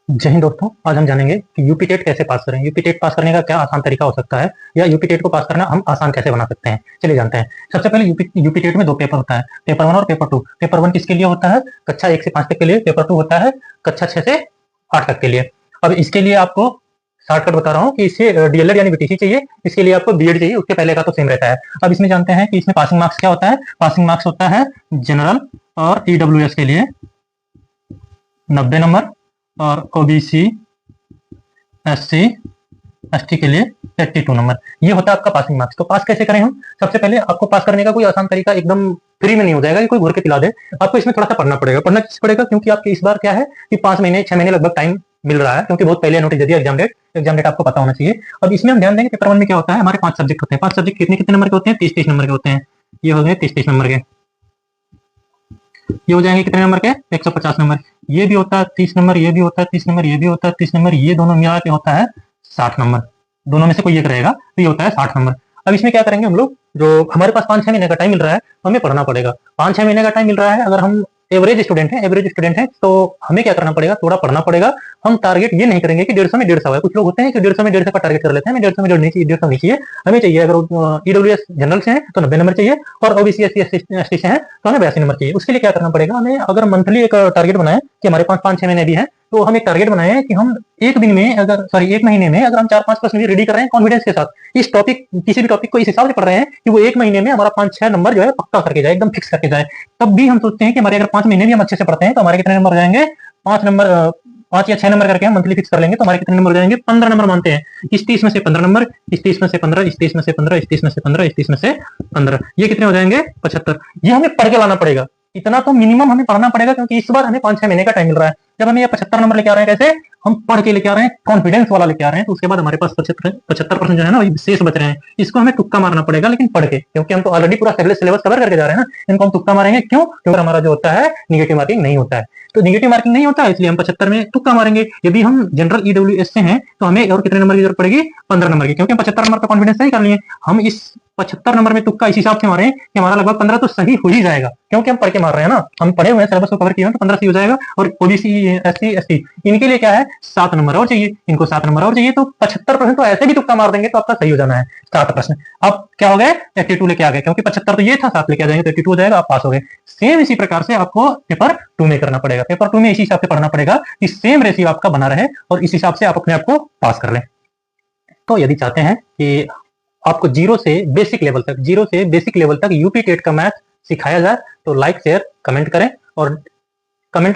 जय हिंद दोस्तों, आज हम जानेंगे कि यूपी टेट कैसे पास करें। यूपी टेट पास करने का क्या आसान तरीका हो सकता है या यूपी टेट को पास करना हम आसान कैसे बना सकते हैं। चलिए जानते हैं। सबसे पहले यूपी टेट में दो पेपर होता है, पेपर 1 और पेपर 2। पेपर 1 किसके लिए होता है? कक्षा 1 से 5 तक के लिए। पेपर 2 होता है कक्षा 6 से 8 तक के लिए। अब इसके लिए आपको शॉर्टकट बता रहा हूँ कि इससे डीएलएड यानी बीटीसी चाहिए, इसके लिए आपको बीएड चाहिए, उसके पहले का तो सेम रहता है। अब इसमें जानते हैं कि इसमें पासिंग मार्क्स क्या होता है। पासिंग मार्क्स होता है जनरल और ईडब्ल्यूएस के लिए 90 नंबर और ओबीसी एससी एसटी के लिए 82 नंबर। ये होता है आपका पासिंग मार्क्स। तो पास कैसे करें हम? सबसे पहले आपको पास करने का कोई आसान तरीका एकदम फ्री में नहीं हो जाएगा कि कोई घूर के पिला दे। आपको इसमें थोड़ा सा पढ़ना पड़ेगा। पढ़ना किस पड़ेगा? क्योंकि आपके इस बार क्या है कि 5 महीने 6 महीने लगभग टाइम मिल रहा है, क्योंकि बहुत पहले नोटिस दे दिया एग्जाम डेट आपको पता होना चाहिए। अब इसमें हम ध्यान देंगे पेपर 1 में क्या होता है। हमारे 5 सब्जेक्ट होते हैं। 5 सब्जेक्ट कितने कितने नंबर के होते हैं? 30-30 नंबर के होते हैं। ये हो गए 30-30 नंबर के। ये हो जाएंगे कितने नंबर के? 150 नंबर। ये भी होता है 30 नंबर, ये भी होता है 30 नंबर, ये भी होता है 30 नंबर, ये दोनों मिला के होता है 60 नंबर। दोनों में से कोई एक रहेगा तो ये होता है 60 नंबर। अब इसमें क्या करेंगे हम लोग, जो हमारे पास 5-6 महीने का टाइम मिल रहा है तो हमें पढ़ना पड़ेगा। 5-6 महीने का टाइम मिल रहा है, अगर हम एवरेज स्टूडेंट है तो हमें क्या करना पड़ेगा? थोड़ा पढ़ना पड़ेगा। हम टारगेट ये नहीं करेंगे कि 150 में 150 है। कुछ लोग होते हैं कि 150 में 150 का टारगेट कर लेते हैं। हमें 150 में 150 नहीं चाहिए, 150 नहीं चाहिए। हमें चाहिए, अगर ईडब्ल्यूएस जनरल से है तो 90 नंबर चाहिए, और ओबीसी एसटी से है तो हमें 82 नंबर चाहिए। उसके लिए क्या करना पड़ेगा हमें? अगर मंथली एक टारगेट बनाए कि हमारे पास 5-6 महीने भी है, तो हम एक टारगेट बनाए कि हम एक दिन में एक महीने में अगर हम 4-5 प्रश्न भी रेडी कर रहे हैं कॉन्फिडेंस के साथ, इस टॉपिक किसी भी टॉपिक को इस हिसाब से पढ़ रहे हैं कि वो एक महीने में हमारा 5-6 नंबर जो है पक्का करके जाए, एकदम फिक्स करके जाए। तब भी हम सोचते हैं कि हमारे अगर 5 महीने भी हम अच्छे से पढ़ते हैं तो हमारे कितने नंबर हो जाएंगे? 5 नंबर, 5 या 6 नंबर करके हम मंथली फिक्स कर लेंगे तो हमारे कितने नंबर हो जाएंगे? 15 नंबर मानते हैं। इस 30 में से 15 नंबर, इस 30 में से 15, इस 30 में से 15, इस 30 में से 15, इस 30 में से 15, ये कितने हो जाएंगे? 75। ये हमें पढ़ के लाना पड़ेगा। इतना तो मिनिमम हमें पढ़ना पड़ेगा, क्योंकि इस बार हमें 5-6 महीने का टाइम मिल रहा है। जब हमें ये 75 नंबर लेके आ रहे हैं, कैसे हम पढ़ के लेके आ रहे हैं, कॉन्फिडेंस वाला लेके आ रहे हैं, तो उसके बाद हमारे पास 75% जो है ना वही शेष बच रहे हैं। इसको हमें तुक्का मारना पड़ेगा, लेकिन पढ़ के, क्योंकि हम तो ऑलरेडी पूरा सिलेबस कवर करके जा रहे हैं ना। इनको हम तुक्का मारेंगे क्यों? क्योंकि हमारा जो होता है निगेटिव मार्किंग नहीं होता है। तो निगेटिव मार्किंग नहीं होता है, इसलिए हम 75 में तुक्का मारेंगे। यदि हम जनरल ईडब्ल्यूएस से हैं तो हमें और कितने नंबर की जरूरत पड़ेगी? 15 नंबर की, क्योंकि हम 75 नंबर का कॉन्फिडेंस सही कर लिए। हम इस 75 नंबर में तुक्का इस हिसाब से मारे कि हमारा लगभग 15 तो सही हो ही जाएगा, क्योंकि हम पढ़ के मार रहे हैं ना। हम पढ़े हुए हैं, सिलेबस को कवर किए हैं, तो 15 सही हो जाएगा। और ओबीसी एससी एसटी इनके लिए क्या है? 7 नंबर और चाहिए, इनको 7 नंबर और चाहिए। तो 75% तो ऐसे भी तुक्का मार देंगे तो आपका सही हो जाना है। 7 प्रश्न अब क्या हो गए? 82 लेके आ गए, क्योंकि 75 तो ये था, 7 लेके आ जाएंगे तो 82 हो जाएगा, आप पास हो गए। सेम इसी प्रकार से आपको पेपर 2 में करना पड़ेगा। पेपर 2 में इसी हिसाब से पढ़ना पड़ेगा कि सेम रेशियो आपका बना रहे और इस हिसाब से आप अपने आप को पास कर लें। तो यदि चाहते हैं कि आपको जीरो से बेसिक लेवल तक यूपी टेट का मैथ सिखाया जाए तो लाइक शेयर कमेंट करें, और कमेंट